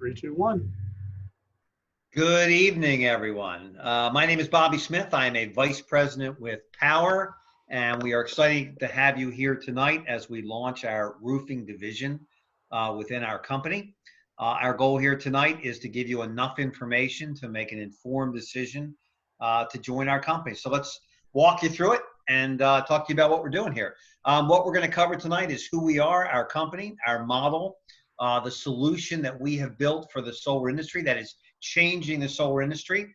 Three, two, one. Good evening, everyone. My name is Bobby Smith. I am a vice president with Power, and we are excited to have you here tonight as we launch our roofing division within our company. Our goal here tonight is to give you enough information to make an informed decision to join our company. So let's walk you through it and talk to you about what we're doing here. What we're going to cover tonight is who we are, our company, our model, the solution that we have built for the solar industry that is changing the solar industry.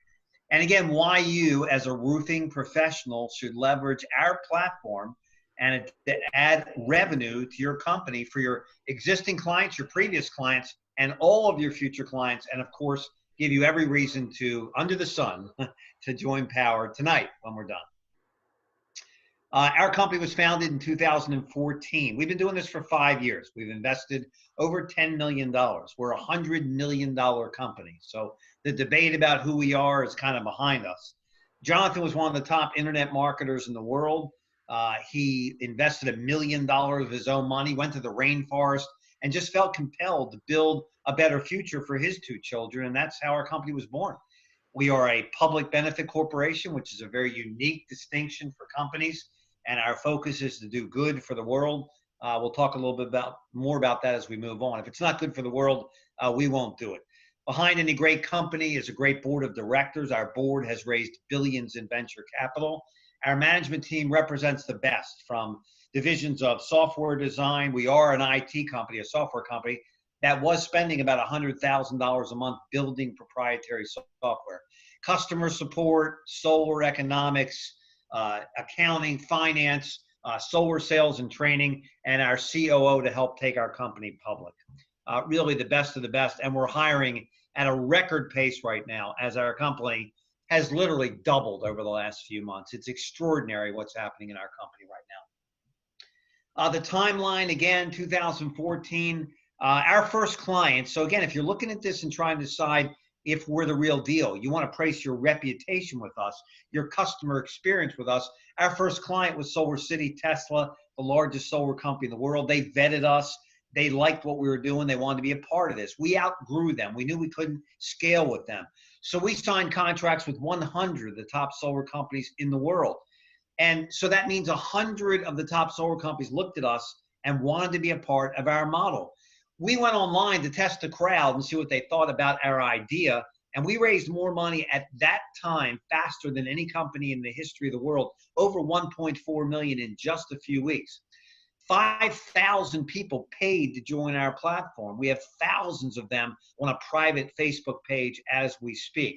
And again, why you as a roofing professional should leverage our platform and add revenue to your company for your existing clients, your previous clients, and all of your future clients. And of course, give you every reason to, under the sun, to join Power tonight when we're done. Our company was founded in 2014. We've been doing this for 5 years. We've invested over $10 million. We're a $100 million company. So the debate about who we are is kind of behind us. Jonathan was one of the top internet marketers in the world. He invested $1 million of his own money, went to the rainforest, and just felt compelled to build a better future for his 2 children. And that's how our company was born. We are a public benefit corporation, which is a very unique distinction for companies. And our focus is to do good for the world. We'll talk a little bit more about that as we move on. If it's not good for the world, we won't do it. Behind any great company is a great board of directors. Our board has raised billions in venture capital. Our management team represents the best from divisions of software design. We are an IT company, a software company that was spending about $100,000 a month building proprietary software. Customer support, solar economics, accounting, finance, solar sales and training, and our COO to help take our company public. Really the best of the best, and we're hiring at a record pace right now as our company has literally doubled over the last few months. It's extraordinary what's happening in our company right now. The timeline, again, 2014, our first client. So again, if you're looking at this and trying to decide if we're the real deal, you want to place your reputation with us, your customer experience with us. Our first client was SolarCity Tesla, the largest solar company in the world. They vetted us. They liked what we were doing. They wanted to be a part of this. We outgrew them. We knew we couldn't scale with them. So we signed contracts with 100 of the top solar companies in the world. And so that means 100 of the top solar companies looked at us and wanted to be a part of our model. We went online to test the crowd and see what they thought about our idea, and we raised more money at that time faster than any company in the history of the world, over 1.4 million in just a few weeks. 5,000 people paid to join our platform. We have thousands of them on a private Facebook page as we speak.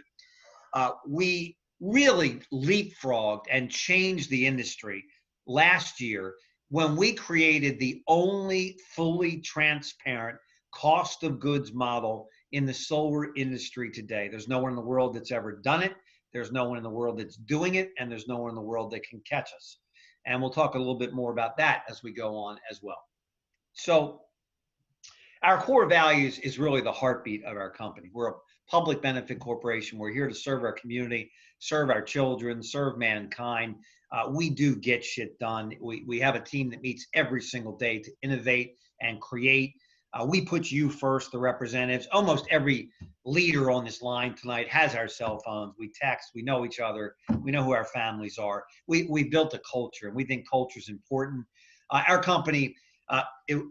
We really leapfrogged and changed the industry last year when we created the only fully transparent cost of goods model in the solar industry today. There's no one in the world that's ever done it. There's no one in the world that's doing it, and there's no one in the world that can catch us. And we'll talk a little bit more about that as we go on as well. So our core values is really the heartbeat of our company. We're a public benefit corporation. We're here to serve our community, serve our children, serve mankind. We do get shit done. We have a team that meets every single day to innovate and create. We put you first, the representatives. Almost every leader on this line tonight has our cell phones. We text. We know each other. We know who our families are. We built a culture, and we think culture is important. Our company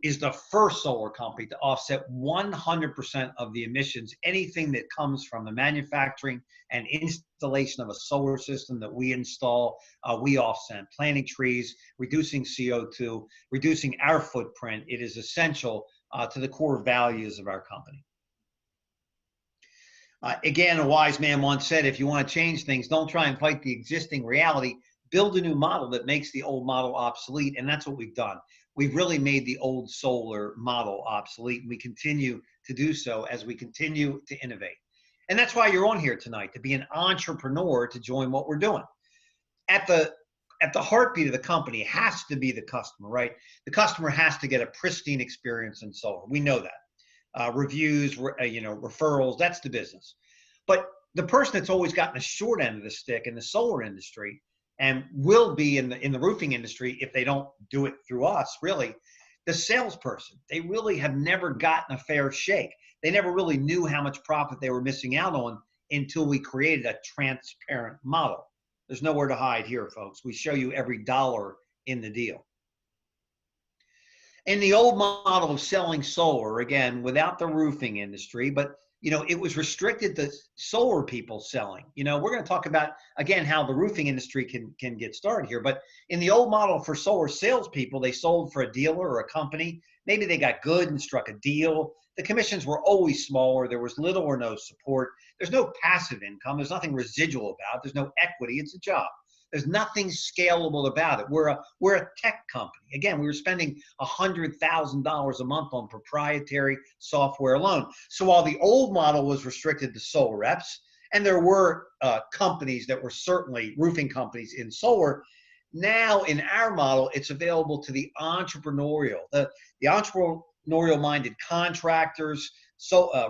is the first solar company to offset 100% of the emissions, anything that comes from the manufacturing and installation of a solar system that we install, we offset. Planting trees, reducing CO2, reducing our footprint. It is essential to the core values of our company. Again, a wise man once said, if you want to change things, don't try and fight the existing reality. Build a new model that makes the old model obsolete, and that's what we've done. We've really made the old solar model obsolete, and we continue to do so as we continue to innovate. And that's why you're on here tonight, to be an entrepreneur, to join what we're doing. At the heartbeat of the company has to be the customer, right? The customer has to get a pristine experience in solar. We know that. Reviews, referrals, that's the business. But the person that's always gotten the short end of the stick in the solar industry, and will be in the roofing industry if they don't do it through us, really, the salesperson. They really have never gotten a fair shake. they never really knew how much profit they were missing out on until we created a transparent model. There's nowhere to hide here, folks. We show you every dollar in the deal. In the old model of selling solar, again, without the roofing industry, but it was restricted to solar people selling. We're going to talk about, again, how the roofing industry can get started here. But in the old model for solar salespeople, they sold for a dealer or a company. Maybe they got good and struck a deal. The commissions were always smaller. There was little or no support. There's no passive income. There's nothing residual about it. There's no equity. It's a job. There's nothing scalable about it. We're a tech company. Again, we were spending $100,000 a month on proprietary software alone. So while the old model was restricted to solar reps, and there were companies that were certainly roofing companies in solar, now in our model, it's available to the entrepreneurial, the entrepreneurial-minded contractors,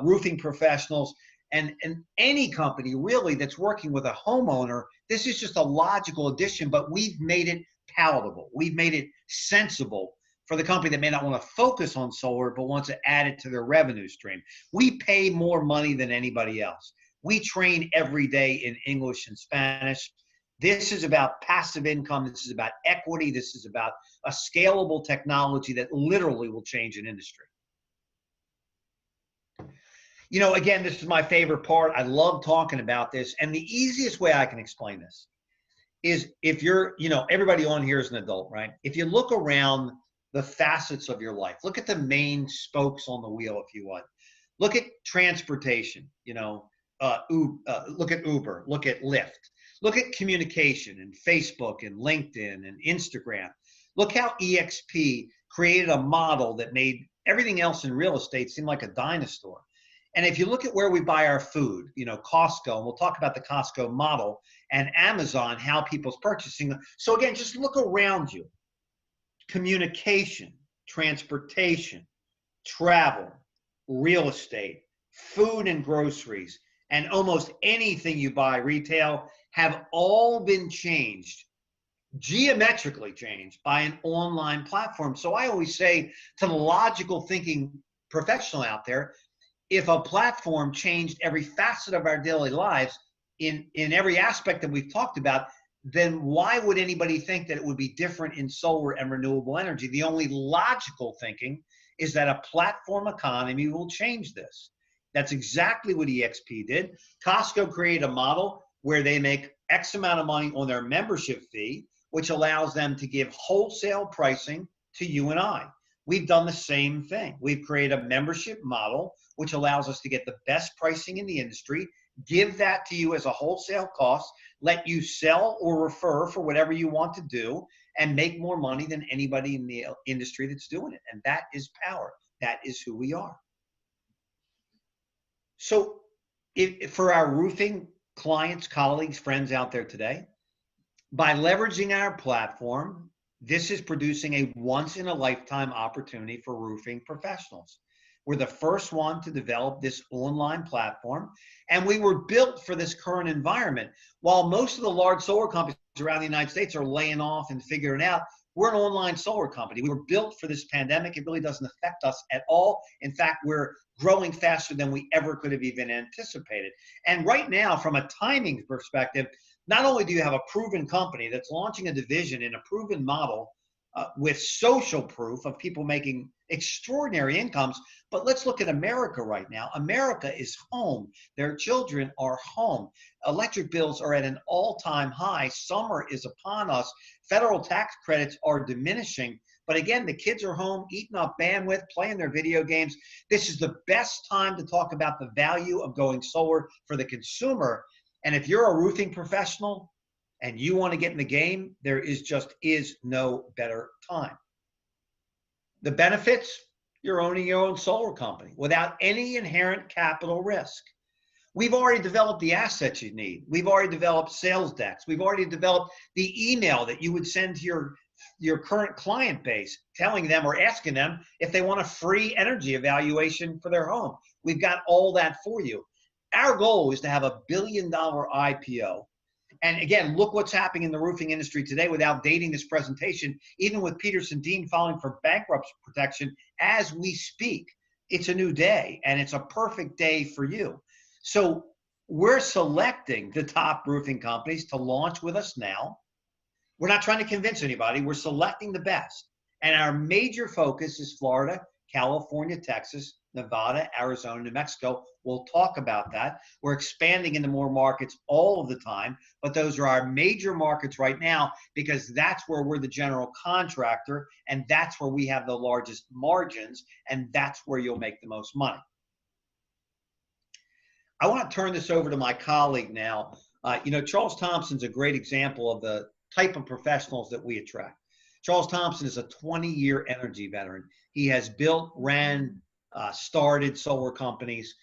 roofing professionals, and any company really that's working with a homeowner. This is just a logical addition, but we've made it palatable. We've made it sensible for the company that may not want to focus on solar, but wants to add it to their revenue stream. We pay more money than anybody else. We train every day in English and Spanish. This is about passive income. This is about equity. This is about a scalable technology that literally will change an industry. Again, this is my favorite part. I love talking about this. And the easiest way I can explain this is if you're, everybody on here is an adult, right? If you look around the facets of your life, look at the main spokes on the wheel, if you want. Look at transportation, look at Uber, look at Lyft. Look at communication and Facebook and LinkedIn and Instagram. Look how EXP created a model that made everything else in real estate seem like a dinosaur. And if you look at where we buy our food, Costco, and we'll talk about the Costco model, and Amazon, how people's purchasing. So again, just look around you. Communication, transportation, travel, real estate, food and groceries, and almost anything you buy retail have all been changed, geometrically changed by an online platform. So I always say to the logical thinking professional out there, if a platform changed every facet of our daily lives in every aspect that we've talked about, then why would anybody think that it would be different in solar and renewable energy? The only logical thinking is that a platform economy will change this. That's exactly what EXP did. Costco created a model where they make X amount of money on their membership fee, which allows them to give wholesale pricing to you and I. We've done the same thing. We've created a membership model, which allows us to get the best pricing in the industry, give that to you as a wholesale cost, let you sell or refer for whatever you want to do, and make more money than anybody in the industry that's doing it. And that is power. That is who we are. So for our roofing clients, colleagues, friends out there today, by leveraging our platform, this is producing a once-in-a-lifetime opportunity for roofing professionals. We're the first one to develop this online platform, and we were built for this current environment. While most of the large solar companies around the United States are laying off and figuring it out, we're an online solar company. We were built for this pandemic. It really doesn't affect us at all. In fact, we're growing faster than we ever could have even anticipated. And right now, from a timing perspective, not only do you have a proven company that's launching a division in a proven model with social proof of people making extraordinary incomes, but let's look at America right now. America is home. Their children are home. Electric bills are at an all-time high. Summer is upon us. Federal tax credits are diminishing. But again, the kids are home, eating up bandwidth, playing their video games. This is the best time to talk about the value of going solar for the consumer. And if you're a roofing professional and you want to get in the game, there is no better time. The benefits, you're owning your own solar company without any inherent capital risk. We've already developed the assets you need. We've already developed sales decks. We've already developed the email that you would send to your current client base, telling them or asking them if they want a free energy evaluation for their home. We've got all that for you. Our goal is to have $1 billion IPO. And again, look what's happening in the roofing industry today without dating this presentation, even with Peterson Dean filing for bankruptcy protection as we speak. it's a new day and it's a perfect day for you. So we're selecting the top roofing companies to launch with us now. We're not trying to convince anybody. We're selecting the best. And our major focus is Florida, California, Texas, Nevada, Arizona, New Mexico. We'll talk about that. We're expanding into more markets all of the time, but those are our major markets right now because that's where we're the general contractor and that's where we have the largest margins and that's where you'll make the most money. I want to turn this over to my colleague now. Charles Thompson's a great example of the type of professionals that we attract. Charles Thompson is a 20-year energy veteran. He has built, ran, started solar companies.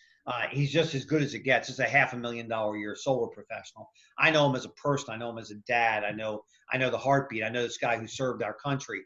He's just as good as it gets. He's a $500,000 a year solar professional. I know him as a person. I know him as a dad. I know the heartbeat. I know this guy who served our country.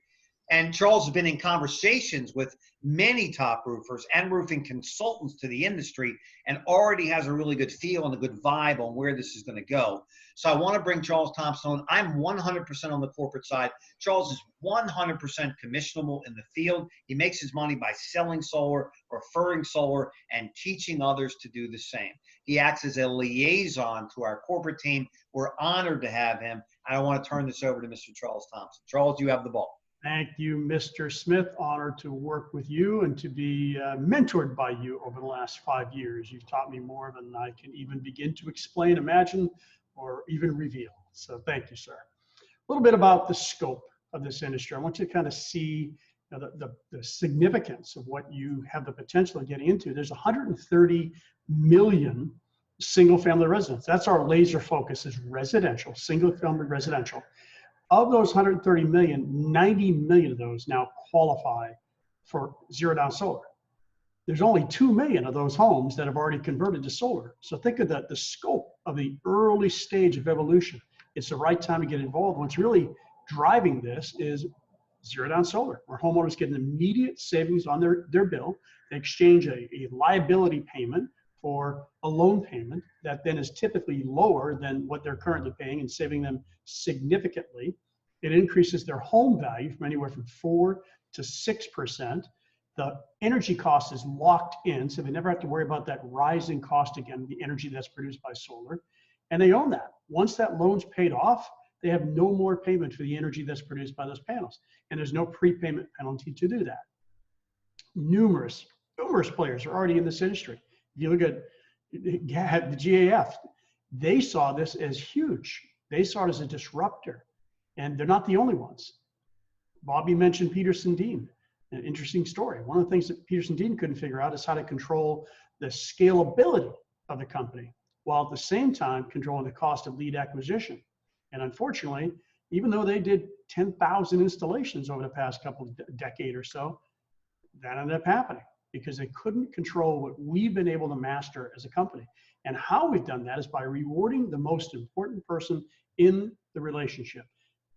And Charles has been in conversations with many top roofers and roofing consultants to the industry and already has a really good feel and a good vibe on where this is going to go. So I want to bring Charles Thompson on. I'm 100% on the corporate side. Charles is 100% commissionable in the field. He makes his money by selling solar, referring solar, and teaching others to do the same. He acts as a liaison to our corporate team. We're honored to have him. And I want to turn this over to Mr. Charles Thompson. Charles, you have the ball. Thank you, Mr. Smith. Honored to work with you and to be mentored by you over the last 5 years. You've taught me more than I can even begin to explain, imagine, or even reveal. So thank you, sir. A little bit about the scope of this industry. I want you to kind of see the significance of what you have the potential of getting into. There's 130 million single-family residents. That's our laser focus, is residential, single-family residential. Of those 130 million, 90 million of those now qualify for zero down solar. There's only 2 million of those homes that have already converted to solar. So think of the scope of the early stage of evolution. It's the right time to get involved. What's really driving this is zero down solar, where homeowners get an immediate savings on their bill. They exchange a liability payment for a loan payment that then is typically lower than what they're currently paying and saving them significantly. It increases their home value from anywhere from 4 to 6%. The energy cost is locked in, so they never have to worry about that rising cost again, the energy that's produced by solar. And they own that. Once that loan's paid off, they have no more payment for the energy that's produced by those panels. And there's no prepayment penalty to do that. Numerous players are already in this industry. If you look at the GAF, they saw this as huge. They saw it as a disruptor, and they're not the only ones. Bobby mentioned Peterson-Dean, an interesting story. One of the things that Peterson-Dean couldn't figure out is how to control the scalability of the company, while at the same time controlling the cost of lead acquisition. And unfortunately, even though they did 10,000 installations over the past decade or so, that ended up happening because they couldn't control what we've been able to master as a company. And how we've done that is by rewarding the most important person in the relationship.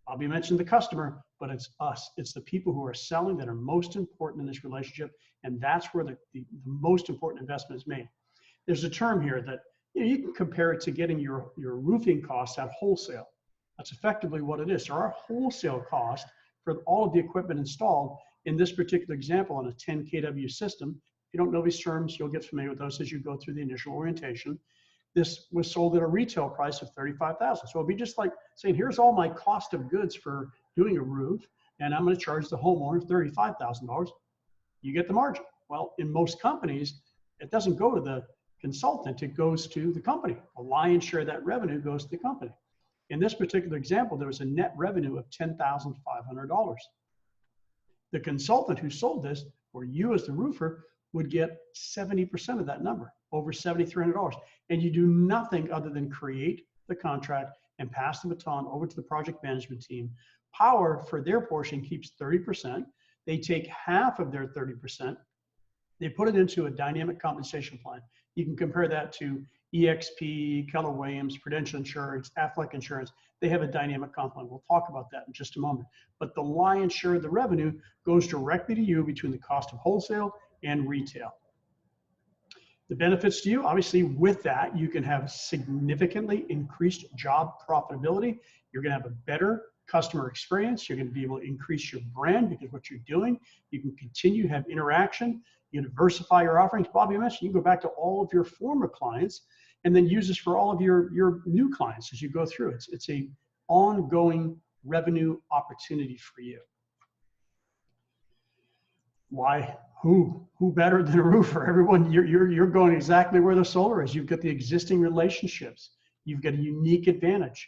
Bobby mentioned the customer, but it's us. It's the people who are selling that are most important in this relationship. And that's where the most important investment is made. There's a term here that you can compare it to getting your roofing costs at wholesale. That's effectively what it is. So our wholesale cost for all of the equipment installed in this particular example on a 10 kW system, if you don't know these terms, you'll get familiar with those as you go through the initial orientation. This was sold at a retail price of $35,000. So it'll be just like saying, here's all my cost of goods for doing a roof, and I'm going to charge the homeowner $35,000. You get the margin. Well, in most companies, it doesn't go to the consultant, it goes to the company. A lion's share of that revenue goes to the company. In this particular example, there was a net revenue of $10,500. The consultant who sold this, or you as the roofer, would get 70% of that number, over $7,300. And you do nothing other than create the contract and pass the baton over to the project management team. Power, for their portion, keeps 30%. They take half of their 30%. They put it into a dynamic compensation plan. You can compare that to EXP, Keller Williams, Prudential Insurance, Aflac Insurance. They have a dynamic comp plan. We'll talk about that in just a moment. But the lion's share of the revenue goes directly to you between the cost of wholesale and retail. The benefits to you, obviously, with that, you can have significantly increased job profitability. You're going to have a better customer experience. You're going to be able to increase your brand because what you're doing, you can continue to have interaction. You diversify your offerings. Bobby mentioned you can go back to all of your former clients and then use this for all of your new clients as you go through. It's a ongoing revenue opportunity for you. Why? Who better than a roofer? Everyone, you're going exactly where the solar is. You've got the existing relationships. You've got a unique advantage.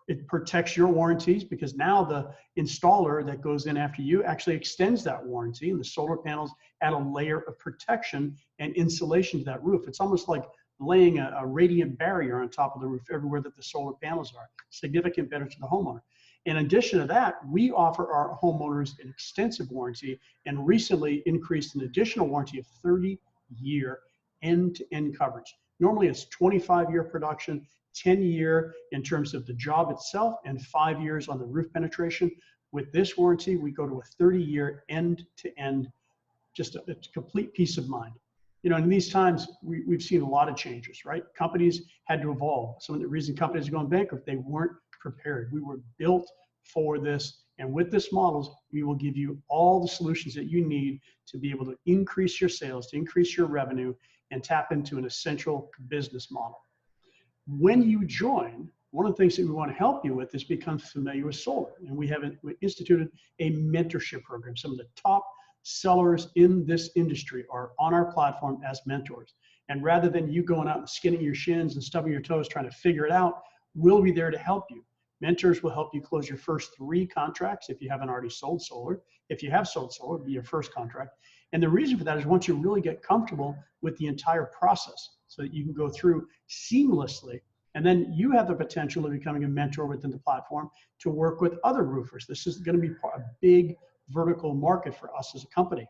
It protects your warranties because now the installer that goes in after you actually extends that warranty, and the solar panels add a layer of protection and insulation to that roof. It's almost like laying a radiant barrier on top of the roof everywhere that the solar panels are. Significant benefit to the homeowner. In addition to that, we offer our homeowners an extensive warranty and recently increased an additional warranty of 30-year end-to-end coverage. Normally it's 25-year production, 10-year in terms of the job itself, and 5 years on the roof penetration. With this warranty, we go to a 30-year end-to-end, just a complete peace of mind. You know, in these times, we've seen a lot of changes, right? Companies had to evolve. Some of the reason companies are going bankrupt, they weren't prepared. We were built for this. And with this models, we will give you all the solutions that you need to be able to increase your sales, to increase your revenue, and tap into an essential business model. When you join, one of the things that we want to help you with is become familiar with solar. And we instituted a mentorship program. Some of the top sellers in this industry are on our platform as mentors. And rather than you going out and skinning your shins and stubbing your toes trying to figure it out, we'll be there to help you. Mentors will help you close your first 3 contracts if you haven't already sold solar. If you have sold solar, it'll be your first contract. And the reason for that is once you really get comfortable with the entire process so that you can go through seamlessly, and then you have the potential of becoming a mentor within the platform to work with other roofers. This is going to be a big vertical market for us as a company.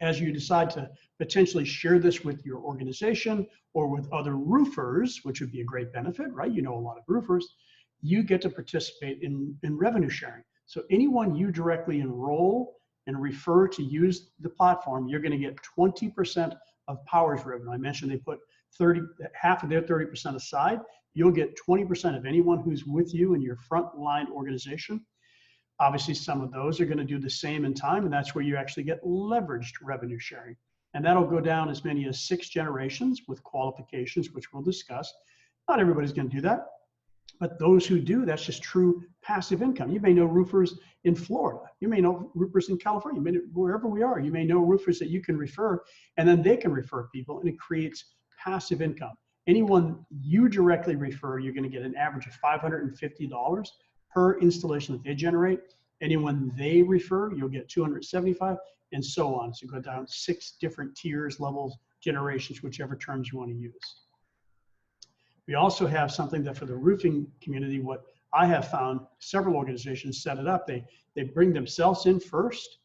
As you decide to potentially share this with your organization or with other roofers, which would be a great benefit, right? You know a lot of roofers, you get to participate in revenue sharing. So anyone you directly enroll and refer to use the platform, you're going to get 20% of Power's revenue. I mentioned they put half of their 30% aside. You'll get 20% of anyone who's with you in your frontline organization. Obviously, some of those are going to do the same in time, and that's where you actually get leveraged revenue sharing. And that'll go down as many as 6 generations with qualifications, which we'll discuss. Not everybody's going to do that, but those who do, that's just true passive income. You may know roofers in Florida. You may know roofers in California. You may know, wherever we are, you may know roofers that you can refer, and then they can refer people, and it creates passive income. Anyone you directly refer, you're going to get an average of $550 per installation that they generate. Anyone they refer, you'll get $275, and so on. So go down 6 different tiers, levels, generations, whichever terms you want to use. We also have something that for the roofing community, what I have found, several organizations set it up. They bring themselves in first.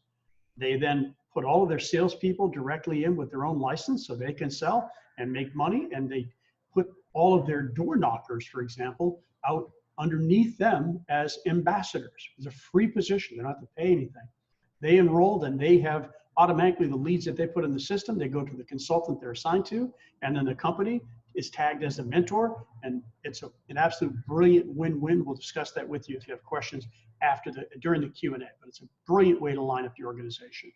They then put all of their salespeople directly in with their own license so they can sell and make money. And they put all of their door knockers, for example, out underneath them as ambassadors. It's a free position. They don't have to pay anything. They enrolled and they have automatically the leads that they put in the system. They go to the consultant they're assigned to, and then the company is tagged as a mentor. And it's an absolute brilliant win-win. We'll discuss that with you if you have questions during the Q&A, but it's a brilliant way to line up your organization.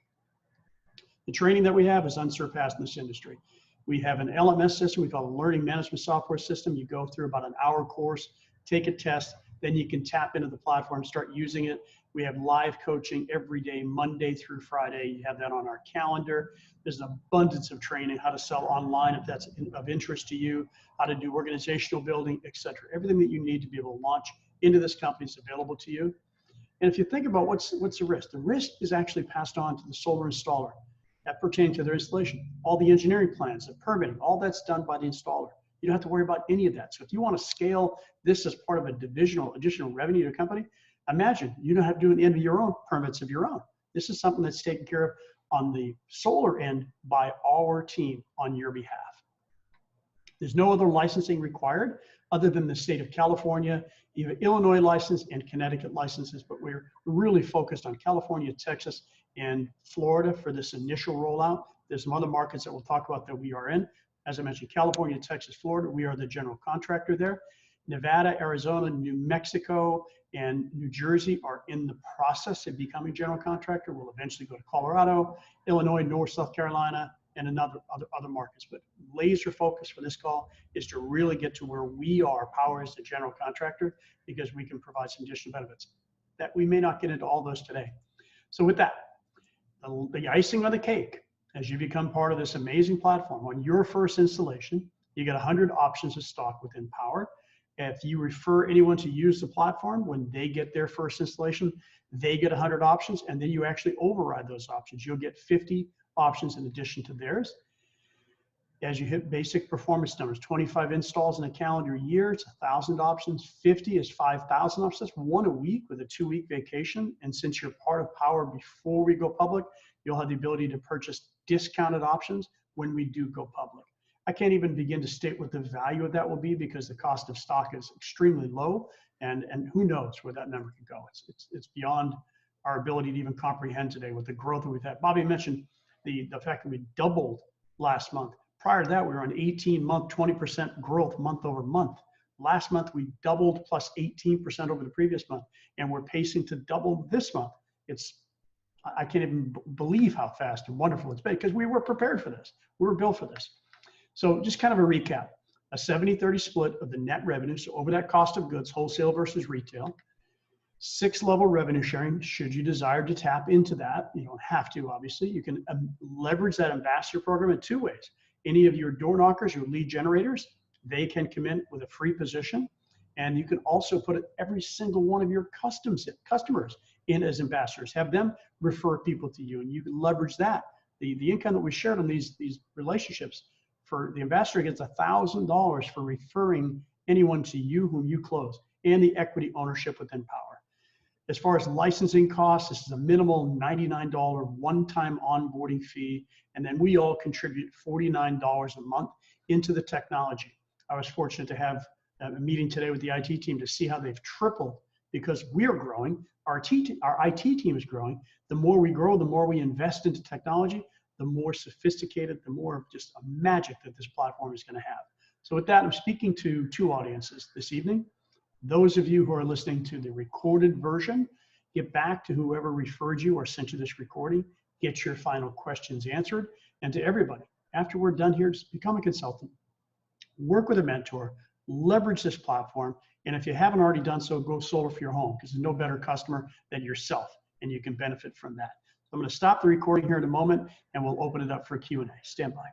The training that we have is unsurpassed in this industry. We have an LMS system we call a learning management software system. You go through about an hour course, take a test, then you can tap into the platform, start using it. We have live coaching every day, Monday through Friday. You have that on our calendar. There's an abundance of training, how to sell online if that's of interest to you, how to do organizational building, etc. Everything that you need to be able to launch into this company is available to you. And if you think about what's the risk? The risk is actually passed on to the solar installer. That pertains to their installation. All the engineering plans, the permitting, all that's done by the installer. You don't have to worry about any of that. So if you want to scale this as part of a additional revenue to a company, imagine you don't have to do any of your own permits of your own. This is something that's taken care of on the solar end by our team on your behalf. There's no other licensing required other than the state of California, even Illinois license and Connecticut licenses, but we're really focused on California, Texas, and Florida for this initial rollout. There's some other markets that we'll talk about that we are in. As I mentioned, California, Texas, Florida, we are the general contractor there. Nevada, Arizona, New Mexico, and New Jersey are in the process of becoming general contractor. We'll eventually go to Colorado, Illinois, North, South Carolina, and other markets. But laser focus for this call is to really get to where we are, Power as the general contractor, because we can provide some additional benefits that we may not get into all those today. So with that, the icing on the cake, as you become part of this amazing platform, on your first installation, you get 100 options of stock within Power. If you refer anyone to use the platform, when they get their first installation, they get 100 options, and then you actually override those options. You'll get 50 options in addition to theirs. As you hit basic performance numbers, 25 installs in a calendar year, it's 1,000 options. 50 is 5,000 options. That's one a week with a 2-week vacation. And since you're part of Power before we go public, you'll have the ability to purchase discounted options when we do go public. I can't even begin to state what the value of that will be because the cost of stock is extremely low, and who knows where that number can go. It's beyond our ability to even comprehend today with the growth that we've had. Bobby mentioned the fact that we doubled last month. Prior to that, we were on 18-month, 20% growth month over month. Last month, we doubled plus 18% over the previous month, and we're pacing to double this month. I can't even believe how fast and wonderful it's been because we were prepared for this. We were built for this. So just kind of a recap, a 70-30 split of the net revenue. So over that cost of goods, wholesale versus retail. 6-level revenue sharing, should you desire to tap into that. You don't have to, obviously. You can leverage that ambassador program in 2 ways. Any of your door knockers, your lead generators, they can come in with a free position. And you can also put every single one of your customers in as ambassadors. Have them refer people to you, and you can leverage that. The income that we shared on these relationships, for the ambassador gets $1,000 for referring anyone to you whom you close, and the equity ownership within Power. As far as licensing costs, this is a minimal $99 one-time onboarding fee, and then we all contribute $49 a month into the technology. I was fortunate to have a meeting today with the IT team to see how they've tripled because we're growing. Our IT team is growing. The more we grow, the more we invest into technology, the more sophisticated, the more just a magic that this platform is going to have. So with that, I'm speaking to 2 audiences this evening. Those of you who are listening to the recorded version, get back to whoever referred you or sent you this recording, get your final questions answered. And to everybody, after we're done here, just become a consultant, work with a mentor, leverage this platform. And if you haven't already done so, go solar for your home because there's no better customer than yourself, and you can benefit from that. I'm going to stop the recording here in a moment, and we'll open it up for Q&A. Stand by.